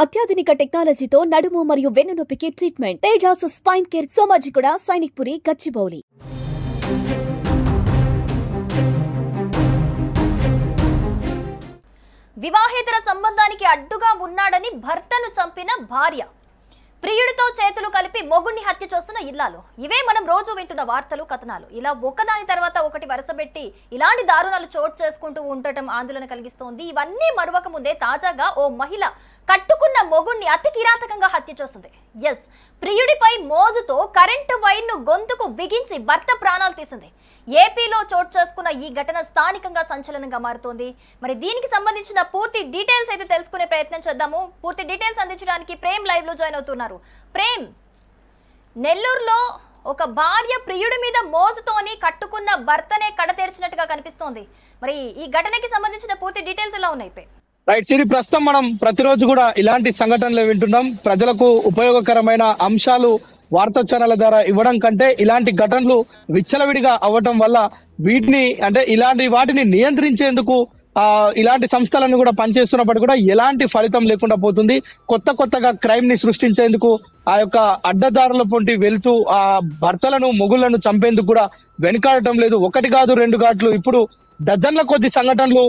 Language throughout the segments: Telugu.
అత్యాధునిక టెక్నాలజీతో నడుము మరియు వెన్నునొప్పికి treatment. Tejas spine care, Somajiguda, Sainikpuri, Gachibowli. వివాహేతర సంబంధానికి అడ్డుగా ఉన్నాడని భర్తను చంపిన భార్య, ప్రియుడితో చేతులు కలిపి మొగుణ్ణి హత్య చేస్తున్న ఇల్లాలు. ఇవే మనం రోజు వింటున్న వార్తలు, కథనాలు. ఇలా ఒకదాని తర్వాత ఒకటి వరుసపెట్టి ఇలాంటి దారుణాలు చోటు చేసుకుంటూ ఉండటం ఆందోళన కలిగిస్తోంది. ఇవన్నీ మరొక ముందే తాజాగా ఓ మహిళ కట్టుకున్న మొగుణ్ణి అతి కిరాతకంగా హత్య చేసింది. ఎస్, ప్రియుడిపై మోజుతో కరెంటు వైర్ను గొంతుకు బిగించి భర్త ప్రాణాలు తీసింది. ఏపీలో చోటు చేసుకున్న ఈ ఘటన స్థానికంగా సంచలనంగా మారుతోంది. మరి దీనికి సంబంధించిన పూర్తి డీటెయిల్స్ అయితే తెలుసుకునే ప్రయత్నం చేద్దాము. పూర్తి డీటెయిల్స్ అందించడానికి ప్రేమ్ లైవ్ లో జాయిన్ అవుతున్నారు. ప్రేమ్, నెల్లూరులో ఒక భార్య ప్రియుడి మీద మోజుతోని కట్టుకున్న భర్తనే కడతేర్చినట్టుగా కనిపిస్తోంది. మరి ఈ ఘటనకి సంబంధించిన పూర్తి డీటెయిల్స్ ఎలా ఉన్నాయి? రైట్ సిరి, ప్రస్తుతం మనం ప్రతిరోజు కూడా ఇలాంటి సంఘటనలు వింటున్నాం. ప్రజలకు ఉపయోగకరమైన అంశాలు వార్తా ఛానళ్ల ద్వారా ఇవ్వడం కంటే ఇలాంటి ఘటనలు విచ్చలవిడిగా అవ్వటం వల్ల వీటిని ఇలాంటి వాటిని నియంత్రించేందుకు ఇలాంటి సంస్థలను కూడా పనిచేస్తున్నప్పటికీ కూడా ఎలాంటి ఫలితం లేకుండా పోతుంది. కొత్తగా క్రైమ్ ని సృష్టించేందుకు ఆ యొక్క అడ్డదారుల పొంటి వెళ్తూ ఆ భర్తలను మొగుళ్లను చంపేందుకు కూడా వెనుకాడటం లేదు. ఒకటి కాదు, రెండు ఘాట్లు, ఇప్పుడు డజన్ల కొద్ది సంఘటనలు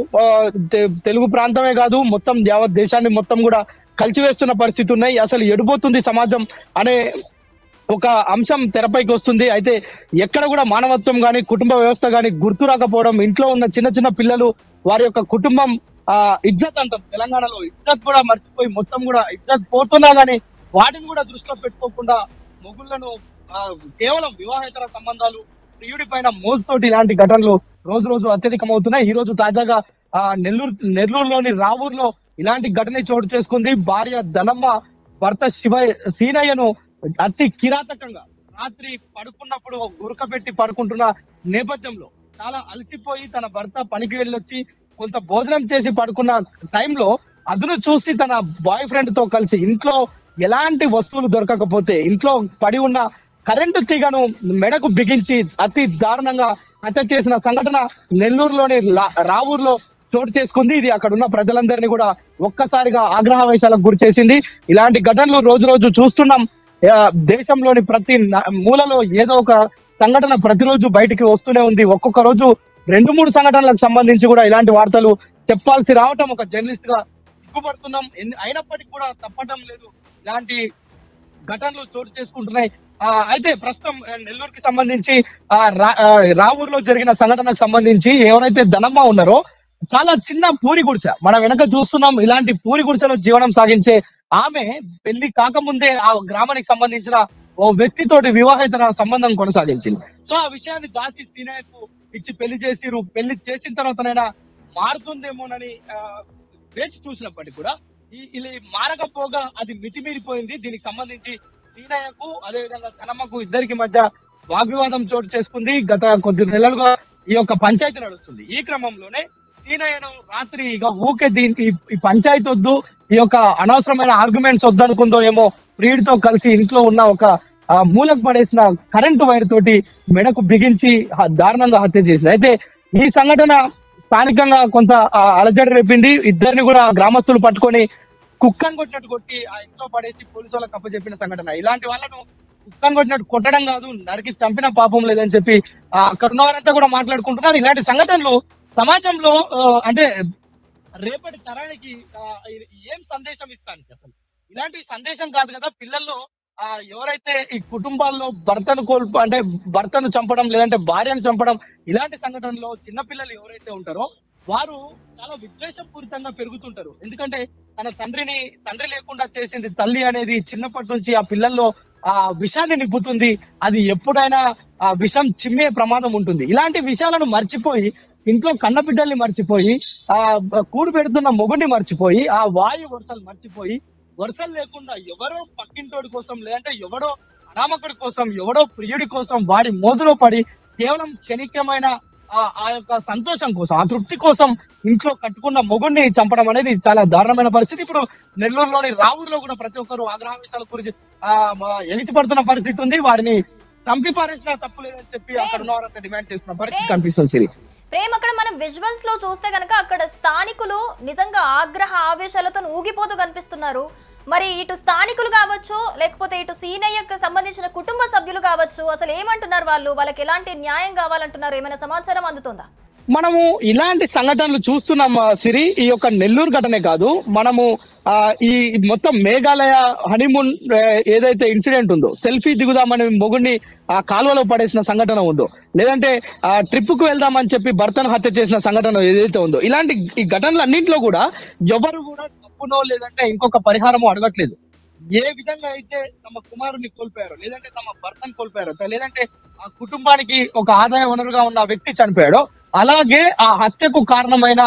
తెలుగు ప్రాంతమే కాదు మొత్తం యావత్ దేశాన్ని మొత్తం కూడా కలిచివేస్తున్న పరిస్థితి ఉన్నాయి. అసలు ఎడిపోతుంది సమాజం అనే ఒక అంశం తెరపైకి వస్తుంది. అయితే ఎక్కడ కూడా మానవత్వం గాని కుటుంబ వ్యవస్థ గాని గుర్తు రాకపోవడం, ఇంట్లో ఉన్న చిన్న పిల్లలు వారి యొక్క కుటుంబం ఇజ్జత్ అంటాం తెలంగాణలో, ఇజ్జత్ కూడా మర్చిపోయి మొత్తం కూడా ఇజ్జత్ పోతున్నా గానీ వాటిని కూడా దృష్టిలో పెట్టుకోకుండా మొగుళ్లను కేవలం వివాహేతర సంబంధాలు, ప్రియుడి పైన మోజుతోటి ఇలాంటి ఘటనలు రోజు అత్యధికమవుతున్నాయి. ఈ రోజు తాజాగా నెల్లూరులోని రావూరులో ఇలాంటి ఘటన చోటు చేసుకుంది. భార్య ధనమ్మ భర్త సీనయ్యను అతి కిరాతకంగా రాత్రి పడుకున్నప్పుడు గురకబెట్టి పడుకుంటున్న నేపథ్యంలో చాలా అలసిపోయి తన భర్త పనికి వెళ్ళొచ్చి కొంత భోజనం చేసి పడుకున్న టైంలో అదును చూసి తన బాయ్ ఫ్రెండ్ తో కలిసి ఇంట్లో ఎలాంటి వస్తువులు దొరకకపోతే ఇంట్లో పడి ఉన్న కరెంటు తీగను మెడకు బిగించి అతి దారుణంగా హత్య చేసిన సంఘటన నెల్లూరులోని రావూరులో చోటు చేసుకుంది. ఇది అక్కడ ఉన్న ప్రజలందరినీ కూడా ఒక్కసారిగా ఆగ్రహవేశాలకు గురి చేసింది. ఇలాంటి ఘటనలు రోజు చూస్తున్నాం. దేశంలోని ప్రతి మూలలో ఏదో ఒక సంఘటన ప్రతిరోజు బయటికి వస్తూనే ఉంది. ఒక్కొక్క రోజు 2-3 సంఘటనలకు సంబంధించి కూడా ఇలాంటి వార్తలు చెప్పాల్సి రావటం ఒక జర్నలిస్ట్ గా సిగ్గుపడుతున్నాం. అయినప్పటికీ కూడా తప్పటం లేదు, ఇలాంటి ఘటనలు చోటు చేసుకుంటున్నాయి. అయితే ప్రస్తుతం నెల్లూరుకి సంబంధించి రావూరులో జరిగిన సంఘటనకు సంబంధించి ఎవరైతే ధనమ్మ ఉన్నారో చాలా చిన్న పూరి గుడిసె మనం వెనక చూస్తున్నాం. ఇలాంటి పూరి గుడిసెలో జీవనం సాగించే ఆమె పెళ్లి కాకముందే ఆ గ్రామానికి సంబంధించిన ఓ వ్యక్తితోటి వివాహేతర సంబంధం కొనసాగించింది. సో ఆ విషయాన్ని దాచి సీనయ్యకు ఇచ్చి పెళ్లి చేసిన తర్వాతనైనా మారుతుందేమోనని వేచి చూసినప్పటికీ కూడా ఇది మారకపోగా అది మితిమీరిపోయింది. దీనికి సంబంధించి సీనయ్యకు అదేవిధంగా ధనమ్మకు ఇద్దరికి మధ్య వాగ్వివాదం చోటు చేసుకుంది. గత కొద్ది నెలలుగా ఈ యొక్క పంచాయతీ నడుస్తుంది. ఈ క్రమంలోనే సీనయ్యను రాత్రి ఇక ఊకే దీనికి ఈ పంచాయతీ వద్దు, ఈ యొక్క అనవసరమైన ఆర్గ్యుమెంట్స్ వద్దనుకుందో ఏమో ప్రియుడితో కలిసి ఇంట్లో ఉన్న ఒక మూలకు పడేసిన కరెంటు వైర్ తోటి మెడకు బిగించి దారుణంగా హత్య చేసింది. అయితే ఈ సంఘటన స్థానికంగా కొంత అలజడి రేపింది. ఇద్దరిని కూడా గ్రామస్తులు పట్టుకొని కుక్కను కొట్టినట్టు కొట్టి ఆ ఇంట్లో పడేసి పోలీసు వాళ్ళకి అప్పచెప్పిన సంఘటన. ఇలాంటి వాళ్ళను కుక్కను కొట్టినట్టు కొట్టడం కాదు, నరికి చంపిన పాపం లేదని చెప్పి అక్కడ ఉన్న వారంతా కూడా మాట్లాడుకుంటున్నారు. ఇలాంటి సంఘటనలు సమాజంలో రేపటి తరానికి ఏం సందేశం ఇస్తాను? అసలు ఇలాంటి సందేశం కాదు కదా. పిల్లల్లో ఎవరైతే ఈ కుటుంబాల్లో భర్తను చంపడం లేదంటే భార్యను చంపడం ఇలాంటి సంఘటనలో చిన్నపిల్లలు ఎవరైతే ఉంటారో వారు చాలా విద్వేషపూరితంగా పెరుగుతుంటారు. ఎందుకంటే తన తండ్రి లేకుండా చేసింది తల్లి అనేది చిన్నప్పటి నుంచి ఆ పిల్లల్లో ఆ విషాన్ని నింపుతుంది. అది ఎప్పుడైనా ఆ విషం చిమ్మే ప్రమాదం ఉంటుంది. ఇలాంటి విషయాలను మర్చిపోయి ఇంట్లో కన్న బిడ్డల్ని మర్చిపోయి కూడు పెడుతున్న మొగుడిని మర్చిపోయి ఆ వాయు వరుసలు మర్చిపోయి వరుసలు లేకుండా ఎవరో పక్కింటోడి కోసం లేదంటే ఎవడో అనామకుడి కోసం ఎవడో ప్రియుడి కోసం వాడి మోదులో పడి కేవలం క్షణికమైన ఆ యొక్క సంతోషం కోసం ఆ తృప్తి కోసం ఇంట్లో కట్టుకున్న మొగుడిని చంపడం అనేది చాలా దారుణమైన పరిస్థితి. ఇప్పుడు నెల్లూరులోని రావూరులో కూడా ప్రతి ఒక్కరు ఆగ్రహావేశాల గురించి ఎగిసిపడుతున్న పరిస్థితి ఉంది. వారిని చంపి పారేసిన తప్పు లేదని చెప్పి అక్కడ ఉన్న వారంతా డిమాండ్ చేస్తున్న పరిస్థితి కనిపిస్తుంది. ప్రేమ్, అక్కడ మనం విజువల్స్ లో చూస్తే గనక అక్కడ స్థానికులు నిజంగా ఆగ్రహ ఆవేశాలతో ఊగిపోతూ కనిపిస్తున్నారు. మరి ఇటు స్థానికులు కావచ్చు, లేకపోతే ఇటు సీనయ్యకు సంబంధించిన కుటుంబ సభ్యులు కావచ్చు, అసలు ఏమంటున్నారు వాళ్ళకి ఎలాంటి న్యాయం కావాలంటున్నారు? ఏమైనా సమాచారం అందుతుందా? మనము ఇలాంటి సంఘటనలు చూస్తున్నాం సిరి. ఈ యొక్క నెల్లూరు ఘటనే కాదు, మనము ఈ మొత్తం మేఘాలయ హనీమూన్ ఏదైతే ఇన్సిడెంట్ ఉందో, సెల్ఫీ దిగుదామని మొగుడిని ఆ కాలువలో పడేసిన సంఘటన ఉందో, లేదంటే ఆ ట్రిప్ కు వెళ్దామని చెప్పి భర్తను హత్య చేసిన సంఘటన ఏదైతే ఉందో, ఇలాంటి ఈ ఘటనలు అన్నింటిలో కూడా ఎవరు కూడా తప్పునో లేదంటే ఇంకొక పరిహారమో అడగట్లేదు. ఏ విధంగా అయితే తమ కుమారుని కోల్పోయారో, లేదంటే తమ భర్తను కోల్పోయారో, లేదంటే ఆ కుటుంబానికి ఒక ఆదాయ వనరుగా ఉన్న వ్యక్తి చనిపోయాడో, అలాగే ఆ హత్యకు కారణమైన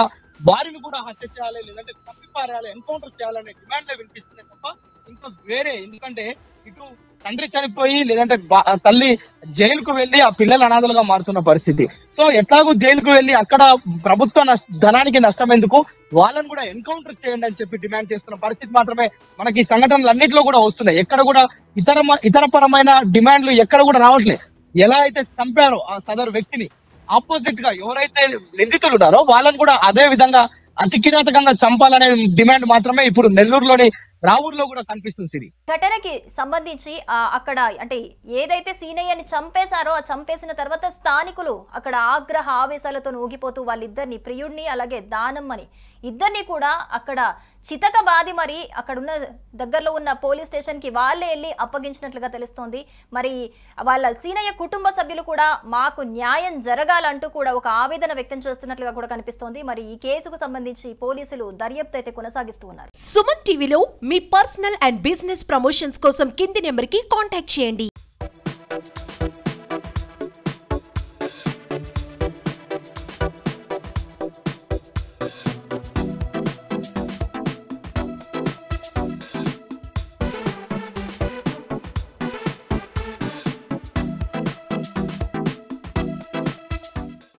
వారిని కూడా హత్య చేయాలి, లేదంటే చంపిపారేయాలి, ఎన్కౌంటర్ చేయాలనే డిమాండ్లే వినిపిస్తున్నాయి తప్ప ఇంకా వేరే. ఎందుకంటే ఇటు తండ్రి చనిపోయి లేదంటే తల్లి జైలుకు వెళ్లి ఆ పిల్లలు అనాథలుగా మారుతున్న పరిస్థితి. సో ఎట్లాగూ జైలుకు వెళ్లి అక్కడ ప్రభుత్వ ధనానికి నష్టం ఎందుకు, వాళ్ళని కూడా ఎన్కౌంటర్ చేయండి అని చెప్పి డిమాండ్ చేస్తున్న పరిస్థితి మాత్రమే మనకి సంఘటనలు అన్నింటిలో కూడా వస్తున్నాయి. ఎక్కడ కూడా ఇతరపరమైన డిమాండ్లు ఎక్కడ కూడా రావట్లేదు. ఎలా అయితే చంపారో ఆ సదరు వ్యక్తిని, ఆపోజిట్ గా ఎవరైతే నిందితులు ఉన్నారో వాళ్ళని కూడా అదే విధంగా అతి కిరాతకంగా చంపాలనే డిమాండ్ మాత్రమే ఇప్పుడు నెల్లూరులోని రావూరులో కూడా కనిపిస్తుంది సిరి. ఘటనకి సంబంధించి అక్కడ అంటే ఏదైతే సీనయ్యని చంపేశారో, ఆ చంపేసిన తర్వాత స్థానికులు అక్కడ ఆగ్రహ ఆవేశాలతో ఊగిపోతూ వాళ్ళిద్దరిని, ప్రియుడిని అలాగే దానమ్మని ఇద్దరిని కూడా అక్కడ చితక బాది మరి అక్కడ ఉన్న దగ్గరలో ఉన్న పోలీస్ స్టేషన్ కి వాళ్ళే వెళ్ళి అప్పగించినట్లుగా తెలుస్తోంది. మరి వాళ్ళ సీనయ్య కుటుంబ సభ్యులు కూడా మాకు న్యాయం జరగాలంటూ కూడా ఒక ఆవేదన వ్యక్తం చేస్తున్నట్లుగా కూడా కనిపిస్తోంది. మరి ఈ కేసుకు సంబంధించి పోలీసులు దర్యాప్తు అయితే కొనసాగిస్తూ ఉన్నారు. సుమన్ టీవీలో మీ పర్సనల్ అండ్ బిజినెస్ ప్రమోషన్స్ కోసం కింది నెంబర్ కి కాంటాక్ట్ చేయండి.